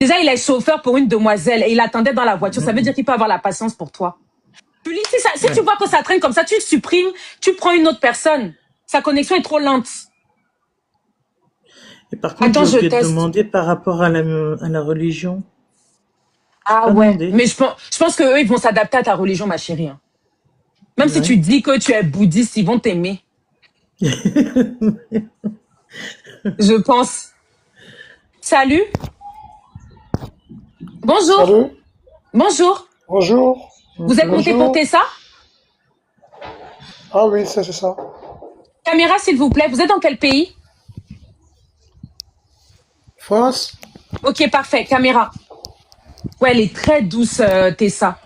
Déjà, il est chauffeur pour une demoiselle et il attendait dans la voiture. Ça veut dire qu'il peut avoir la patience pour toi. Julie, si tu vois que ça traîne comme ça, tu le supprimes, tu prends une autre personne. Sa connexion est trop lente. Et par contre, Attends, j'ai je oublié de teste. demander par rapport à la religion. J'ai Ah pas ouais, demandé. mais je pense qu'eux, ils vont s'adapter à ta religion, ma chérie, hein. Même si Ouais. tu dis que tu es bouddhiste, ils vont t'aimer. Je pense. Salut. Bonjour. Salut, Bonjour. bonjour, Vous êtes Bonjour. monté pour bonjour. Tessa? Ah oui, c'est ça. Caméra, s'il vous plaît. Vous êtes dans quel pays? France? Ok, parfait. Caméra. Ouais, elle est très douce, Tessa.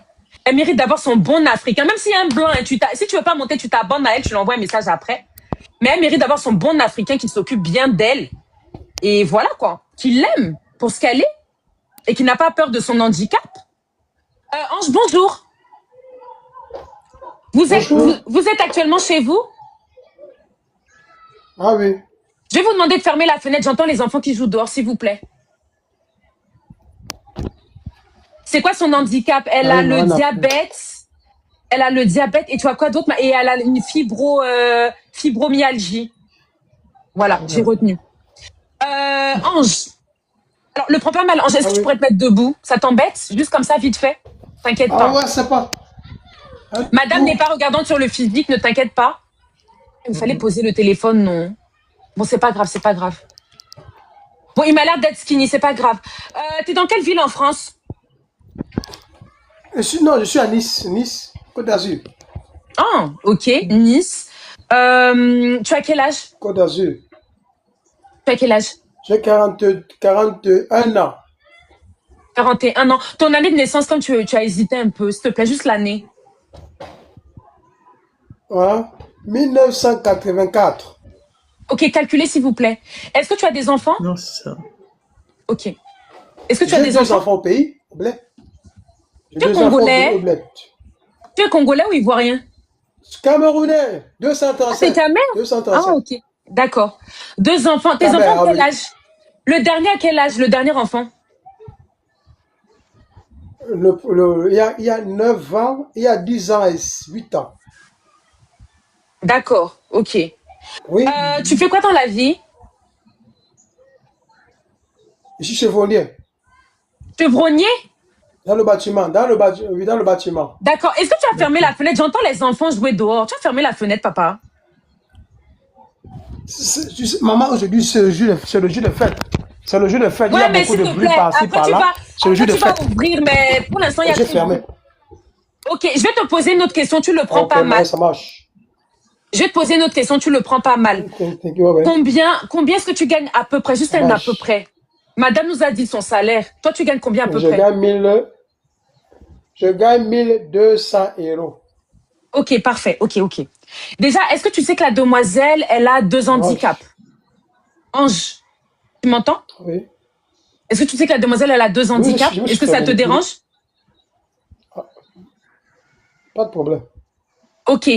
Elle mérite d'avoir son bon africain. Même s'il y a un blanc, hein, si tu veux pas monter, tu t'abonnes à elle, tu lui envoies un message après. Mais elle mérite d'avoir son bon africain qui s'occupe bien d'elle. Et voilà quoi. Qui l'aime pour ce qu'elle est et qui n'a pas peur de son handicap. Ange, bonjour. Bonjour. Vous êtes actuellement chez vous? Ah oui. Je vais vous demander de fermer la fenêtre. J'entends les enfants qui jouent dehors, s'il vous plaît. C'est quoi son handicap? Elle Ah a oui, le rien à faire. diabète. Elle a le diabète et tu as quoi d'autre? Et elle a une fibromyalgie. Voilà, j'ai retenu. Ange. Alors, le prends pas mal. Ange, est-ce Ah que tu oui. pourrais te mettre debout? Ça t'embête? Juste comme ça, vite fait. T'inquiète Ah pas. ouais, c'est pas. Un Madame n'est tout. pas regardante sur le physique, ne t'inquiète pas. Il fallait poser le téléphone, non. Bon, c'est pas grave, c'est pas grave. Bon, il m'a l'air d'être skinny, c'est pas grave. T'es dans quelle ville en France? Non, je suis à Nice, Nice, Côte d'Azur. Ah, ok, Nice. Tu as quel âge? Côte d'Azur. Tu as quel âge? J'ai 41 ans. 41 ans. Ton année de naissance, comme tu as hésité un peu, s'il te plaît, juste l'année. Voilà. 1984. Ok, calculez s'il vous plaît. Est-ce que tu as des enfants? Non, c'est ça. Ok. Est-ce que tu as J'ai des deux enfants? enfants au pays, au bled. J'ai Tu es deux enfants au congolais? bled. Tu es congolais ou ivoirien? Camerounais, Ah, c'est 237. ta mère? Ah, 237. ok. D'accord. Deux enfants. Tes Ta enfants, mère, ah quel oui. âge? Le dernier à quel âge? Le dernier enfant? Il y a 9 ans, il y a 10 ans et 8 ans. D'accord, ok. Oui, Tu fais quoi dans la vie? je suis chevronnier. Chevronnier? Dans le bâtiment, oui, dans le bâtiment. D'accord. Est-ce que tu as fermé la fenêtre? J'entends les enfants jouer dehors. Tu as fermé la fenêtre, papa? Tu sais, maman, aujourd'hui, c'est le jour de fête. C'est le jour de fête. Il y Ouais, a mais beaucoup s'il de te bruit plaît, par-ci, par-là. C'est le jour après de tu vas fête. ouvrir, mais pour l'instant, il y a J'ai trop de bruit. fermé. Ok, je vais te poser une autre question, tu le prends Ok, pas mal. ça marche. Je vais te poser une autre question, tu le prends pas mal. Thank you, ouais, Combien est-ce que tu gagnes à peu près? Juste ça un à peu marche. près. Madame nous a dit son salaire. Toi, tu gagnes combien à peu Je près? gagne 1200 euros. Ok, parfait. Ok, ok. Déjà, est-ce que tu sais que la demoiselle, elle a deux Ça handicaps? marche. Ange, tu m'entends? Oui. Est-ce que tu sais que la demoiselle, elle a deux Oui, handicaps? je me Est-ce suis que ça te prévenu. Oui. dérange? Ah, pas de problème. Ok.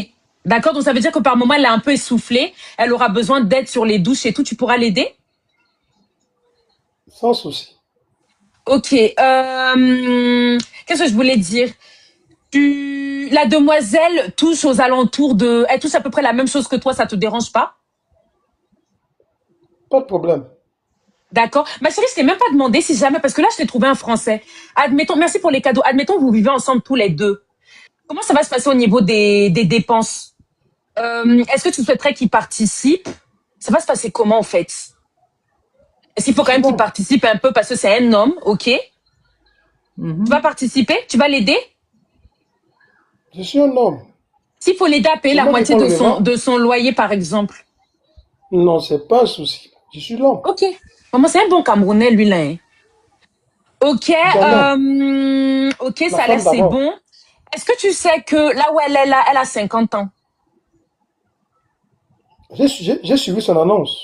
D'accord, donc ça veut dire que par moment, elle est un peu essoufflée. Elle aura besoin d'aide sur les douches et tout. Tu pourras l'aider? Sans souci. Ok. Qu'est-ce que je voulais dire? La demoiselle touche aux alentours de... Elle touche à peu près la même chose que toi, ça te dérange pas? Pas de problème. D'accord. Ma chérie, je t'ai même pas demandé si jamais, parce que là, je t'ai trouvé un Français. Admettons, merci pour les cadeaux. Admettons, que vous vivez ensemble tous les deux. Comment ça va se passer au niveau des dépenses? Est-ce que tu souhaiterais qu'il participe? Ça va se passer comment, en fait? Est-ce qu'il faut quand C'est même qu'il bon. participe un peu parce que c'est un homme, ok? Tu vas participer? Tu vas l'aider? Je suis un homme. S'il faut l'aider à payer C'est la moi qui moitié prends le devant. de son loyer, par exemple. Non, c'est pas un souci. Je suis l'homme. Ok. Maman, c'est un bon Camerounais, lui, là, hein. Ok, Jamais. ok, La ça là, femme c'est d'abord. bon. Est-ce que tu sais que là où elle est là, elle a 50 ans? J'ai suivi son annonce.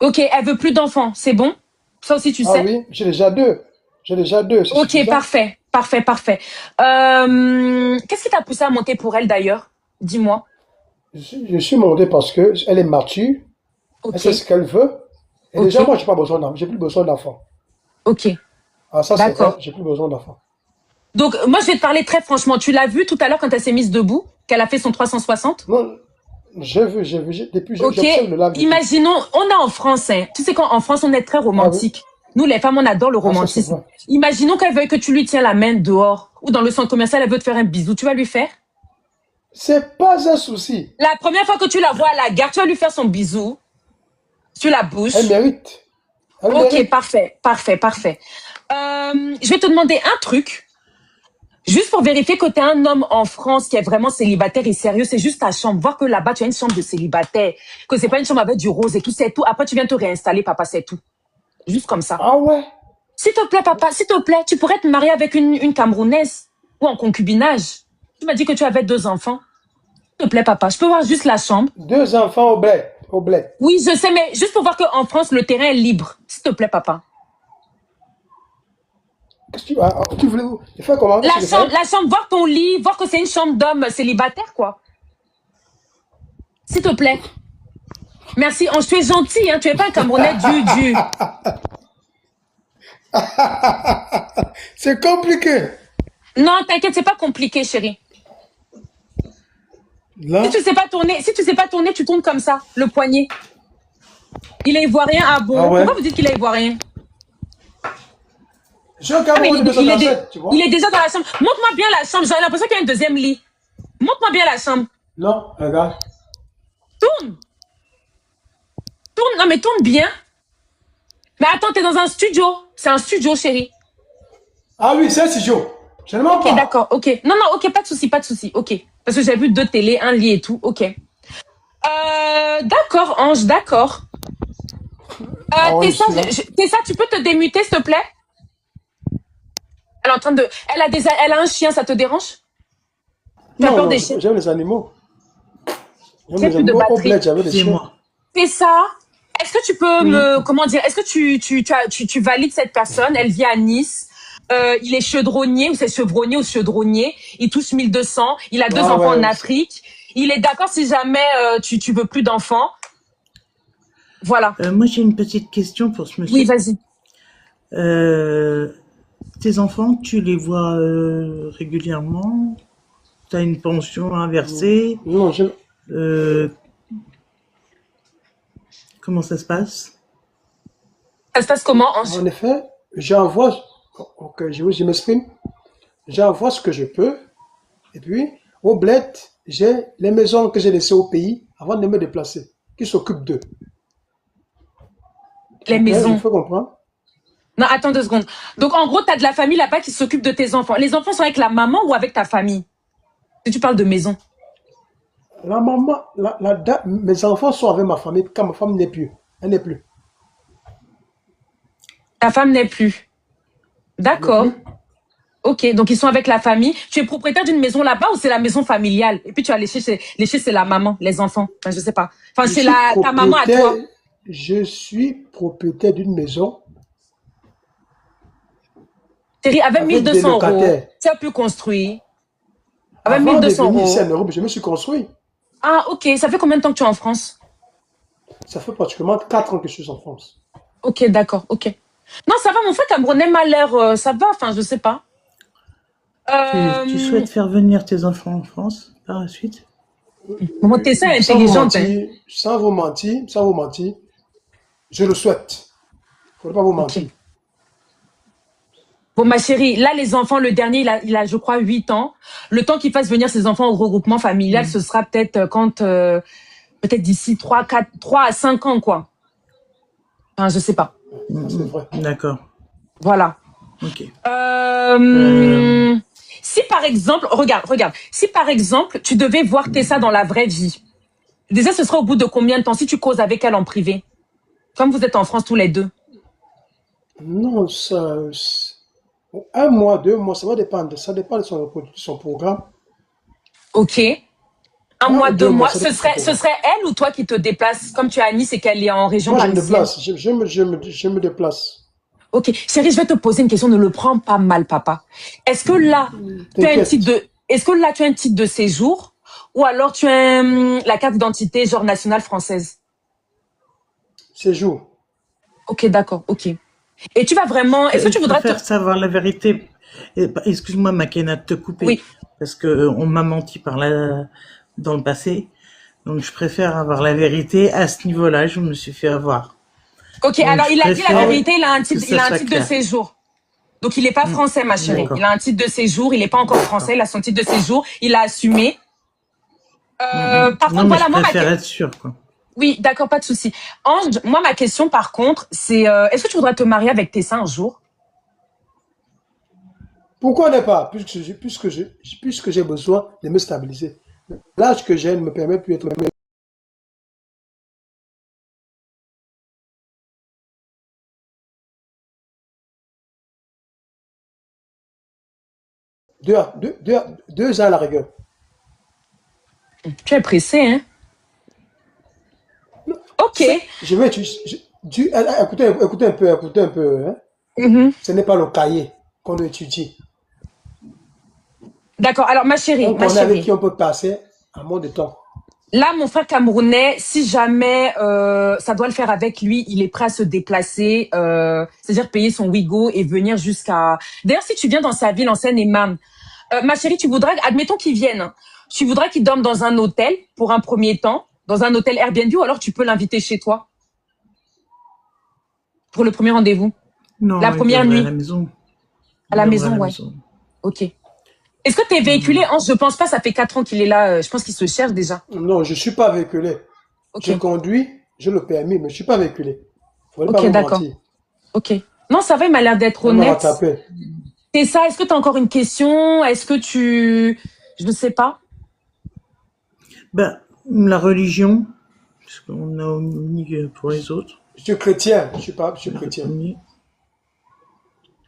Ok, elle veut plus d'enfants, c'est bon? Ça aussi, tu Ah sais? oui, j'ai déjà deux. J'ai déjà deux, c'est Ok, suffisant. parfait, parfait, parfait. Qu'est-ce qui t'a poussé à monter pour elle, d'ailleurs? Dis-moi. Je suis monté parce que elle est mature, elle Ok, sait ce qu'elle veut. Et ok, déjà, moi, j'ai pas besoin d'enfant. J'ai plus besoin d'enfant. ok. Ah, ça c'est vrai, D'accord. j'ai plus besoin d'enfants. Donc, moi, je vais te parler très franchement. Tu l'as vu tout à l'heure quand elle s'est mise debout, qu'elle a fait son 360? Non, depuis, Ok. j'observe le live depuis. Imaginons, on a en France, hein, tu sais qu'en France, on est très Ah oui, romantique. Nous, les femmes, on adore le ah ça c'est romantisme. vrai. Imaginons qu'elle veuille que tu lui tiens la main dehors ou dans le centre commercial, elle veut te faire un bisou. Tu vas lui faire? C'est pas un souci. La première fois que tu la vois à la gare, tu vas lui faire son bisou sur la Elle bouche. mérite. Elle Ok, mérite. parfait, parfait, parfait. Je vais te demander un truc. Juste pour vérifier que tu es un homme en France qui est vraiment célibataire et sérieux, c'est juste ta chambre. Voir que là-bas, tu as une chambre de célibataire, que c'est pas une chambre avec du rose et tout, c'est tout. Après, tu viens te réinstaller, papa, c'est tout. Juste comme ça. Ah ouais. S'il te plaît, papa, s'il te plaît, tu pourrais te marier avec une Camerounaise ou en concubinage. Tu m'as dit que tu avais 2 enfants. S'il te plaît, papa, je peux voir juste la chambre. 2 enfants au bled. Au bled. Oui, je sais, mais juste pour voir qu'en France, le terrain est libre. S'il te plaît, papa. Qu'est-ce que tu voulais faire comment? Qu'est-ce que tu fais? La chambre, voir ton lit, voir que c'est une chambre d'homme célibataire, quoi. S'il te plaît. Merci. Tu es gentil, hein. Tu es pas un Camerounais du. C'est compliqué. Non, t'inquiète, c'est pas compliqué, chérie. Si Là, tu sais pas tourner, tu tournes comme ça, le poignet. Il est ivoirien, ah ah bon? ouais. Pourquoi vous dites qu'il est ivoirien? J'ai un Ah, mais Cameroun de tu il vois? est déjà dans la chambre. Montre-moi bien la chambre. J'ai l'impression qu'il y a un deuxième lit. Montre-moi bien la chambre. Non, regarde. Tourne. Tourne. Non, mais tourne bien. Mais attends, t'es dans un studio. C'est un studio, chérie. Ah oui, c'est un studio. Je ne mens Ok, pas. d'accord. Ok. Non, non, ok, pas de souci, pas de souci. Ok. Parce que j'ai vu 2 télés, un lit et tout. Ok. D'accord, Ange, d'accord. Ah ouais, je Tessa, suis là. Tessa, tu peux te démuter, s'il te plaît? Elle est en train de. Elle a un chien, ça te dérange? Tu as Non, peur non, des chiens? j'aime les animaux. J'aime J'ai les plus de animaux. Au bled, batterie. j'avais des chiens. Excusez-moi. Tessa, est-ce que tu peux Oui. comment dire, est-ce que tu valides cette personne? Elle vit à Nice. Il est chaudronnier ou c'est chevronnier ou chaudronnier. Il touche 1200. Il a 2 enfants en Ouais. Afrique. Il est d'accord si jamais tu veux plus d'enfants. Voilà. Moi, j'ai une petite question pour ce Oui, monsieur. vas-y. Euh, Tes enfants, tu les vois régulièrement? Tu as une pension à verser? Non, Euh, Comment ça se passe? Ça se passe comment, Ange? en effet, j'envoie. Ok, je m'exprime. J'envoie ce que je peux. Et puis, au bled, j'ai les maisons que j'ai laissées au pays avant de me déplacer, qui s'occupent d'eux. Les Ok, je maisons. fais comprendre. Non, attends 2 secondes. Donc, en gros, tu as de la famille là-bas qui s'occupe de tes enfants. Les enfants sont avec la maman ou avec ta famille? Si tu parles de maison. La maman, mes enfants sont avec ma famille quand ma femme n'est plus. Elle n'est plus. Ta femme n'est plus. Elle n'est D'accord. plus. Ok, donc ils sont avec la famille. Tu es propriétaire d'une maison là-bas ou c'est la maison familiale? Et puis tu as léché c'est la maman, les enfants. Enfin, je sais pas. Enfin, Je c'est suis ta maman à propriétaire. toi. Je suis propriétaire d'une maison Chérie, avec avec des 1200 euros, locataires. tu as pu construire. Avec Avant de 1200 venir ici en euros. Europe, je me suis construit. Ah, ok. Ça fait combien de temps que tu es en France? Ça fait pratiquement 4 ans que je suis en France. Ok, d'accord, ok. Non, ça va, mon frère camerounais m'a l'air, ça va, enfin, je sais pas. Tu Euh, souhaites faire venir tes enfants en France par la suite? Maman, t'es ça Sans vous intelligente, hein. mentir, sans vous mentir, je le souhaite. Il ne faudrait pas vous Ok. mentir. Bon, ma chérie, là, les enfants, le dernier, il a, je crois, 8 ans. Le temps qu'il fasse venir ses enfants au regroupement familial, ce sera peut-être peut-être d'ici 3 à 5 ans, quoi. Enfin, je sais pas. Ça, c'est vrai. D'accord. Voilà. Ok. Si par exemple, regarde, si par exemple, tu devais voir Tessa dans la vraie vie, déjà, ce sera au bout de combien de temps si tu causes avec elle en privé? Comme vous êtes en France tous les deux. Non, un mois, 2 mois, ça va dépendre. Ça dépend de son programme. Ok. Un Un mois, ou deux 2 mois, mois. ça dépend de son Ce programme. serait elle ou toi qui te déplaces, comme tu es à Nice et qu'elle est en région Moi, je me parisienne? déplace. Je me déplace. Ok. Chérie, je vais te poser une question. Ne le prends pas mal, papa. Est-ce que là, T'inquiète. est-ce que là, tu as un titre de séjour ou alors tu as la carte d'identité genre nationale française? Séjour. Ok, d'accord. Ok. Et tu vas vraiment... Est-ce que tu Je voudrais te... préfère savoir la vérité. Excuse-moi, Makena, de te couper, Oui. parce que on m'a menti dans le passé. Donc, je préfère avoir la vérité. À ce niveau-là, je me suis fait avoir. Ok, Donc, alors je il a dit la Ah préfère oui. vérité, que il ça a un soit titre de clair. séjour. Donc il n'est pas Hmm, français, ma chérie. Non. Il a un titre de séjour, il n'est pas encore français, D'accord. il a son titre de séjour, il a assumé. Par Non, contre, mais je voilà, préfère être sûr, quoi. oui, d'accord, pas de souci. Ange, moi, ma question, par contre, c'est est-ce que tu voudrais te marier avec tes seins un jour? Pourquoi ne pas? Puisque j'ai besoin de me stabiliser. L'âge que j'ai ne me permet plus d'être deux ans à la rigueur. Tu es pressé, hein? Ok. Je vais, écoutez un peu, hein. Mhm. Ce n'est pas le cahier qu'on doit étudier. D'accord. Alors, On ma connaît avec qui chérie, on peut passer un monde de temps. là, mon frère camerounais, si jamais ça doit le faire avec lui, il est prêt à se déplacer, c'est-à-dire payer son Wigo et venir jusqu'à... D'ailleurs, si tu viens dans sa ville en Seine-et-Marne, ma chérie, tu voudrais, admettons qu'il vienne, hein. Tu voudrais qu'il dorme dans un hôtel pour un premier temps, dans un hôtel Airbnb, ou alors tu peux l'inviter chez toi pour le premier rendez-vous, la Non, il première viendrait à la nuit, maison. à Il la viendrait à maison, la ouais. maison. Ok. Est-ce que t'es véhiculé, Ange? Je pense pas, ça fait 4 ans qu'il est là. Je pense qu'il se cherche déjà. Non, je ne suis pas véhiculé. Ok. Je conduis, j'ai le permis, mais je ne suis pas véhiculé. Il ne faudrait pas Ok, me d'accord. mentir. Ok. Non, ça va, il m'a l'air d'être Elle m'a honnête. rattrapé. Et ça, est-ce que tu as encore une question? Est-ce que tu... Je ne sais pas. Ben, la religion, parce qu'on a omis pour les autres. Je suis chrétien. Je suis On a chrétien. omis.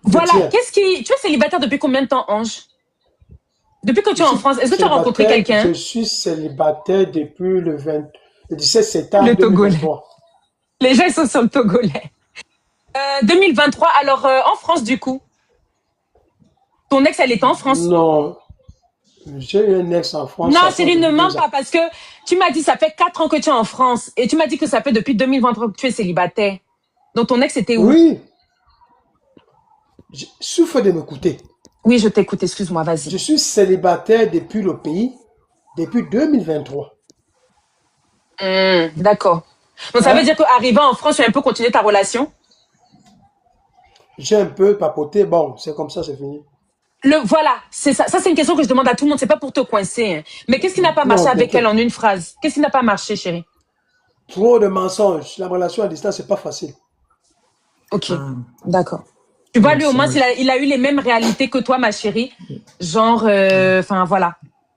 Voilà. Chrétien. Qu'est-ce qui... Tu es célibataire depuis combien de temps, Ange? Depuis que tu Je es en suis France, est-ce que tu as rencontré célibataire, quelqu'un? depuis le 17 septembre Le Togolais. 2023. Les gens, ils sont sur le Togolais. 2023, alors en France, du coup. Ton ex, elle était en France. Non, j'ai eu un ex en France, Non, ça fait Céline, ne depuis mens 2 ans. pas parce que tu m'as dit ça fait 4 ans que tu es en France et tu m'as dit que ça fait depuis 2023 que tu es célibataire. Donc ton ex était où? Oui, souffre de m'écouter. Oui, je t'écoute, excuse-moi, vas-y. Je suis célibataire depuis le pays, depuis 2023. D'accord. Donc ça veut Hein? dire qu'arrivant en France, tu as un peu continué ta relation? J'ai un peu papoté, bon, c'est comme ça, c'est fini. Voilà, c'est ça. Ça, c'est une question que je demande à tout le monde. C'est pas pour te coincer, hein. Mais qu'est-ce qui n'a pas marché Non, avec elle t'inquiète. en une phrase? Qu'est-ce qui n'a pas marché, chérie? Trop de mensonges. La relation à distance, c'est pas facile. Ok, Ah, d'accord. Tu vois, lui, au moins, mensonge. il a eu les mêmes réalités que toi, ma chérie. Genre, enfin, voilà.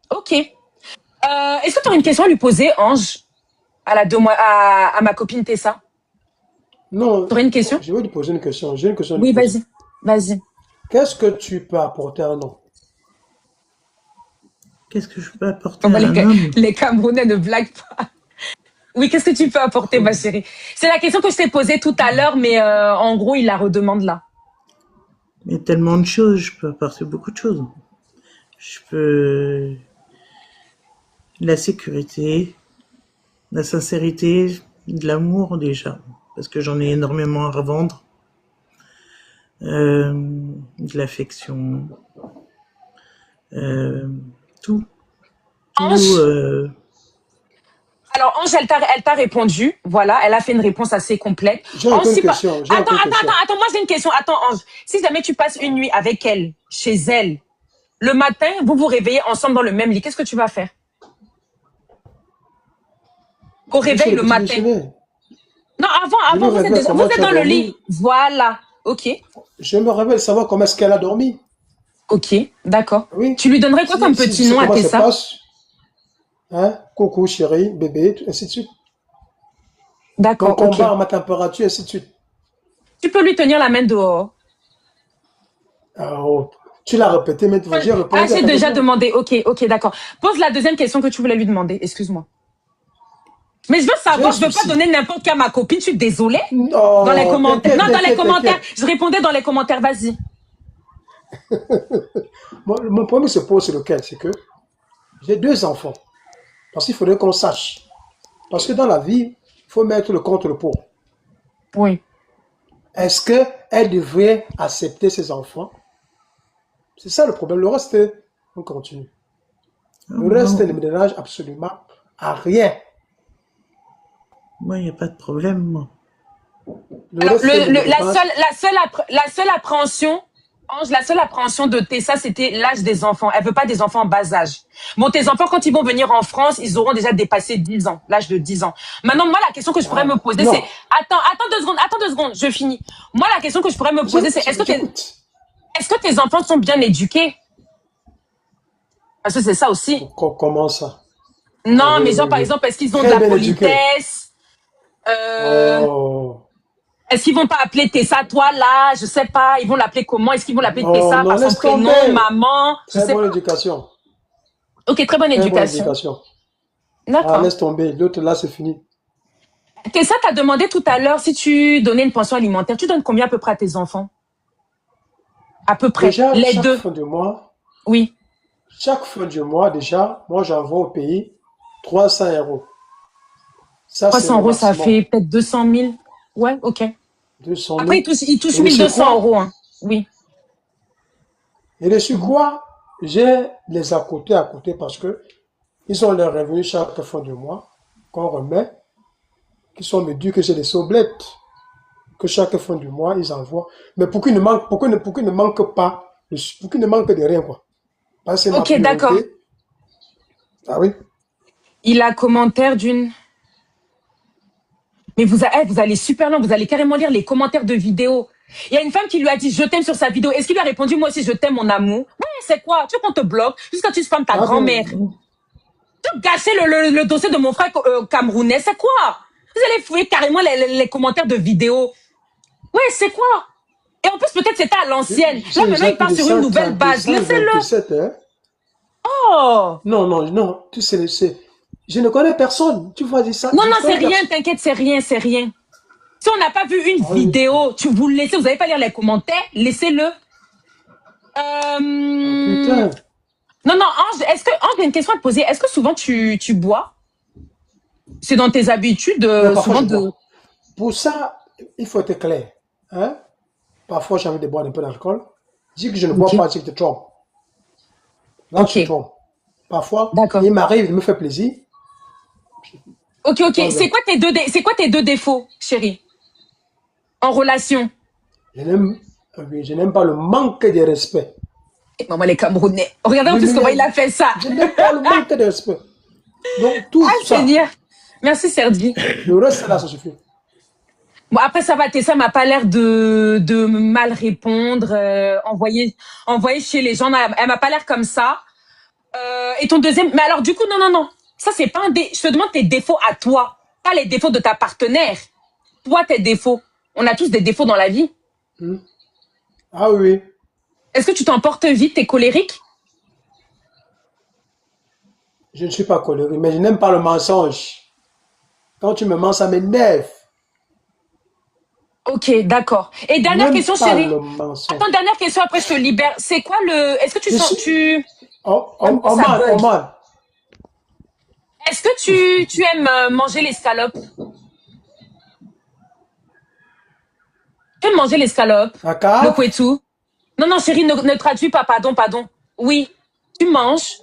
Ok. Est-ce que tu aurais une question à lui poser, Ange? À ma copine Tessa. Non, Tu aurais une question? je vais lui poser une question. J'ai une question à lui Oui, poser. vas-y. Vas-y. Qu'est-ce que tu peux apporter à un homme? Qu'est-ce que je peux Oh, apporter bah, à un homme? les Camerounais ne blaguent pas. Oui, qu'est-ce que tu peux apporter, ma chérie? C'est la question que je t'ai posée tout à l'heure, mais en gros, il la redemande là. Il y a tellement de choses, je peux apporter beaucoup de choses. Je peux... La sécurité, la sincérité, de l'amour déjà, parce que j'en ai énormément à revendre. De l'affection, euh, tout, tout. Ange, alors Ange, elle t'a répondu. Voilà, elle a fait une réponse assez complète. J'ai Ange, encore une si pas... question. J'ai encore une question. Attends, moi j'ai une question. Attends, Ange, si jamais tu passes une nuit avec elle, chez elle, le matin, vous vous réveillez ensemble dans le même lit, qu'est-ce que tu vas faire? Au Juste réveil le le petit matin. déjeuner. Non, Je me réveille vous savoir êtes tu as dans le lit. dormi. Voilà. Ok. Je me réveille savoir comment est-ce qu'elle a dormi. Ok, d'accord. Oui. Tu lui donnerais quoi comme Si je petit sais nom à comment ça se Tessa? passe, hein? Coucou, chérie, bébé, ainsi de suite. Mon D'accord, ok. combat, ma température, ainsi de suite. Tu peux lui tenir la main dehors. Oh, tu l'as répété, mais j'ai Ah, répondu à j'ai ta déjà question. demandé. Ok, ok, d'accord. Pose la deuxième question que tu voulais lui demander. Excuse-moi. Mais je veux J'ai un savoir, je veux pas souci. donner n'importe quel à ma copine. Je suis désolée. Dans les Non, commentaires. t'inquiète, Non, dans les t'inquiète, commentaires. t'inquiète. Je répondais dans les commentaires. Vas-y. Mon premier se pose sur lequel, c'est que j'ai 2 enfants. Parce qu'il faudrait qu'on sache. Parce que dans la vie, il faut mettre le contre le pour. Oui. est-ce qu'elle devrait accepter ses enfants? C'est ça le problème. Le reste, on continue. Le reste ne me dérange absolument à rien. Moi, il n'y a pas de problème, moi. Alors, la seule appréhension, Ange, la seule appréhension de Tessa, c'était l'âge des enfants. Elle veut pas des enfants en bas âge. Bon, tes enfants, quand ils vont venir en France, ils auront déjà dépassé 10 ans, l'âge de 10 ans. Maintenant, moi, la question que je pourrais me poser, c'est, attends 2 secondes, je finis. Moi, la question que je pourrais me poser, c'est, est-ce que tes enfants sont bien éduqués? Parce que c'est ça aussi. Comment ça? Non, mais genre, par exemple, est-ce qu'ils ont de la politesse? Oh. Est-ce qu'ils vont pas appeler Tessa, toi, là? Je sais pas. Ils vont l'appeler comment? Est-ce qu'ils vont l'appeler Tessa non, par son laisse prénom, tomber. maman? Je Très sais bonne pas. éducation. Ok, très bonne Très bonne éducation. éducation. Ah, D'accord. laisse tomber. L'autre, là, c'est fini. Tessa t'a demandé tout à l'heure si tu donnais une pension alimentaire. Tu donnes combien à peu près à tes enfants? À peu près. Déjà, Les chaque deux. fin de mois, Oui. chaque fin du mois, déjà, moi, j'envoie au pays 300 euros. Ça, c'est 300 le euros, ça maximum. fait peut-être 200 000. Ouais, ok. 200 Après, 000. il touche Et dessus 1200 quoi? euros. Hein. Oui. Et dessus quoi? J'ai les à côté parce que ils ont leurs revenus chaque fin de mois qu'on remet, qui sont mes durs que j'ai des oblettes que chaque fin du mois ils envoient. Mais pour qu'ils ne manquent, pour qu'ils ne manquent pas, pour qu'ils ne manquent de rien quoi. Parce que c'est ma Ok, d'accord. priorité. Ah oui. Il a commentaire d'une... Mais vous allez super loin, vous allez carrément lire les commentaires de vidéos. Il y a une femme qui lui a dit « Je t'aime » sur sa vidéo. Est-ce qu'il lui a répondu « Moi aussi, je t'aime, mon amour ». Ouais, c'est quoi? Tu veux qu'on te bloque jusqu'à tu spammes ta Ah grand-mère. bon. Tu veux gâcher le dossier de mon frère camerounais. C'est quoi? Vous allez fouiller carrément les commentaires de vidéos. Ouais, c'est quoi? Et en plus, peut-être c'était à l'ancienne. Là, maintenant, il part sur une nouvelle base. Laissez-le. 127, hein? Oh! Non, non, non. Tu sais, je ne connais personne. Tu vas dire ça. Non, Je non, ne c'est connais rien, personne. t'inquiète, c'est rien, c'est rien. Si on n'a pas vu une Ah oui. vidéo, vous le laissez, vous n'allez pas lire les commentaires, laissez-le. Putain. Non, non, Ange, j'ai une question à te poser. Est-ce que souvent tu bois? C'est dans tes habitudes, Mais parfois, souvent je de... bois. Pour ça, il faut être clair. Hein? Parfois, j'ai envie de boire un peu d'alcool. Dis que je ne bois Ok, pas, c'est que tu te trompes. Là, tu te ok, trompes. Parfois, d'accord. il m'arrive, il me fait plaisir. Ok, ok. Pas grave. C'est quoi tes deux défauts, chérie, en relation? Je n'aime pas le manque de respect. Et maman, les Camerounais. Regardez en plus comment il a fait ça. Je n'aime pas le manque de respect. Donc, tout Ah, ça, Seigneur. Merci, Sergi. le reste là, ça suffit. Bon, après, ça va, Tessa m'a pas l'air de mal répondre, envoyer chez les gens. Elle m'a pas l'air comme ça. Et ton deuxième, mais alors, du coup, non, non, non. Ça, c'est pas je te demande tes défauts à toi, pas les défauts de ta partenaire. Toi, tes défauts. On a tous des défauts dans la vie. Ah oui. Est-ce que tu t'emportes vite, t'es colérique? Je ne suis pas colérique, mais je n'aime pas le mensonge. Quand tu me mens, ça m'énerve. Ok, d'accord. Et Je dernière n'aime question, pas chérie. le mensonge. Attends, dernière question, après je te libère. C'est quoi est-ce que tu Je sens, suis... Oh, ça bug. Oman. Est-ce que tu aimes manger l'escalope? Tu aimes manger l'escalope? La Le cave, kouetou? Non, non, chérie, ne traduis pas, pardon, pardon. Oui, tu manges.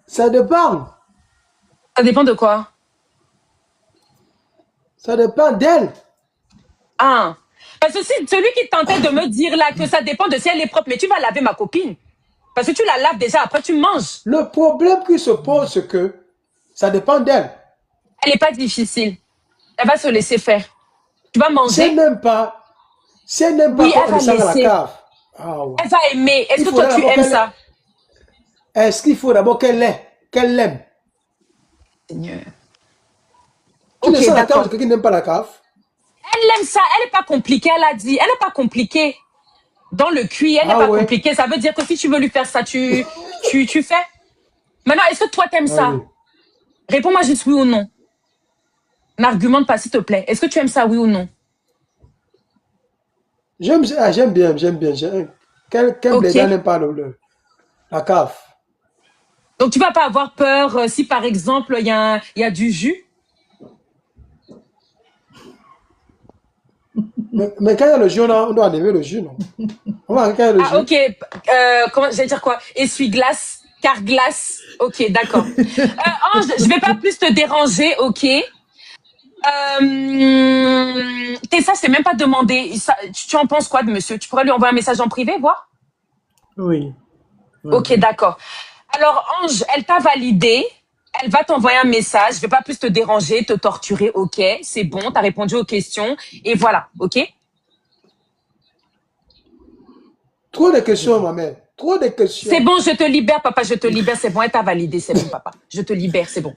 ça dépend. Ça dépend de quoi? Ça dépend d'elle. Ah. Parce que si celui qui tentait de me dire là que ça dépend de si elle est propre, mais tu vas laver ma copine. Parce que tu la laves déjà, après tu manges. Le problème qui se pose, c'est que ça dépend d'elle. Elle n'est pas difficile. Elle va se laisser faire. Tu vas Si manger. elle n'aime pas, Oui, qu'on elle va descende à la laisser. cave. Ah ouais. Elle va aimer. Est-ce Il que faudrait toi tu d'abord aimes ça? Est-ce qu'il faut d'abord qu'elle l'aime? Seigneur. Tu Ok, descends à la cave d'accord. de quelqu'un qui n'aime pas la cave. Elle aime ça. Elle n'est pas compliquée, elle a dit. Elle n'est pas compliquée. Dans le cuit, elle n'est Ah pas ouais. compliquée. Ça veut dire que si tu veux lui faire ça, tu fais. Maintenant, est-ce que toi t'aimes Ah ça? oui. Réponds-moi juste oui ou non. N'argumente pas, s'il te plaît. Est-ce que tu aimes ça, oui ou non? J'aime bien. Quel Ok. blédard n'aime pas la cave? Donc, tu vas pas avoir peur si, par exemple, il y a du jus? Mais quand il y a le jus, on doit enlever le jus, non? Quand il y a le Ah, jus, ok. Comment j'allais dire quoi? Essuie-glace, car-glace. Ok, d'accord. Ange, je vais pas plus te déranger, ok? Tessa, je t'ai même pas demandé. Tu en penses quoi de monsieur? Tu pourrais lui envoyer un message en privé, voir? Oui. Ok, Oui. d'accord. Alors, Ange, elle t'a validé. Elle va t'envoyer un message. Je vais pas plus te déranger, te torturer. Ok, c'est bon. T'as répondu aux questions. Et voilà, ok? trop de questions, ma mère. Trop de C'est questions. bon, je te libère, papa. Je te libère. C'est bon, elle t'a validé. C'est bon, papa. Je te libère, c'est bon.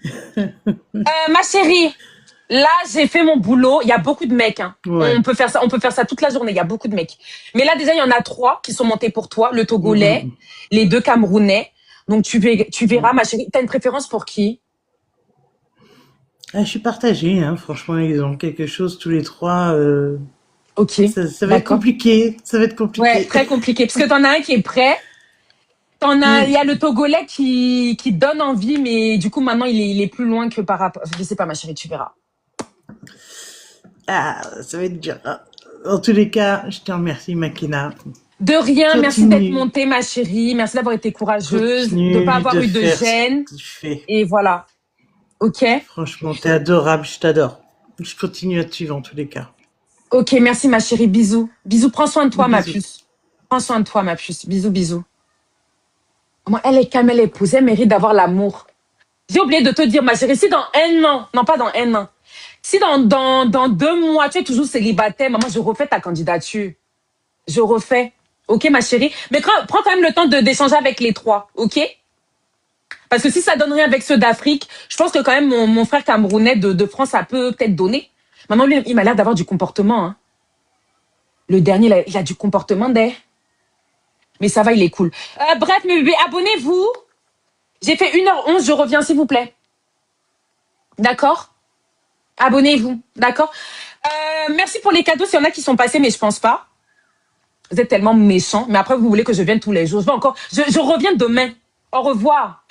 Ma chérie, là, j'ai fait mon boulot. Il y a beaucoup de mecs. Hein. Ouais. On peut faire ça toute la journée. Il y a beaucoup de mecs. Mais là, déjà, il y en a 3 qui sont montés pour toi. Le Togolais, les 2 Camerounais. Donc, tu verras, ma chérie. T'as une préférence pour qui? Ah, je suis partagée, hein. Franchement, ils ont quelque chose tous les 3. Ok, Ça va être d'accord. compliqué. Ça va être Ouais, compliqué. très compliqué. Parce que t'en as un qui est prêt. Il y a le Togolais qui donne envie, mais du coup, maintenant, il est plus loin que par rapport. Je sais pas, ma chérie, tu verras. Ah, ça va être dur. En tous les cas, je te remercie, Makina. De rien, merci d'être Continue. montée, ma chérie. Merci d'avoir été courageuse, de pas Continue avoir de eu de faire ce gêne. que tu fais. Et voilà. Ok? Franchement, t'es adorable, je t'adore. Je continue à te suivre en tous les cas. Ok, merci, ma chérie. Bisous. Bisous, prends soin de toi, ma Bisous. puce. Prends soin de toi, ma puce. Bisous, bisous. Moi, elle est calme, elle est posée, elle mérite d'avoir l'amour. J'ai oublié de te dire, ma chérie, si dans un an, non pas dans un an, si dans 2 mois, tu es toujours célibataire, maman, je refais ta candidature. Je refais. Ok, ma chérie? Mais prends quand même le temps d'échanger avec les 3, ok? Parce que si ça donne rien avec ceux d'Afrique, je pense que quand même mon frère camerounais de France, ça peut peut-être donner. Maintenant, lui, il m'a l'air d'avoir du comportement. Hein. Le dernier, il a du comportement Mais ça va, il est cool. Bref, mes bébés, abonnez-vous. J'ai fait 1h11, je reviens, s'il vous plaît. D'accord? Abonnez-vous, d'accord? Merci pour les cadeaux, s'il y en a qui sont passés, mais je pense pas. Vous êtes tellement méchants. Mais après, vous voulez que je vienne tous les jours. Je reviens demain. Au revoir.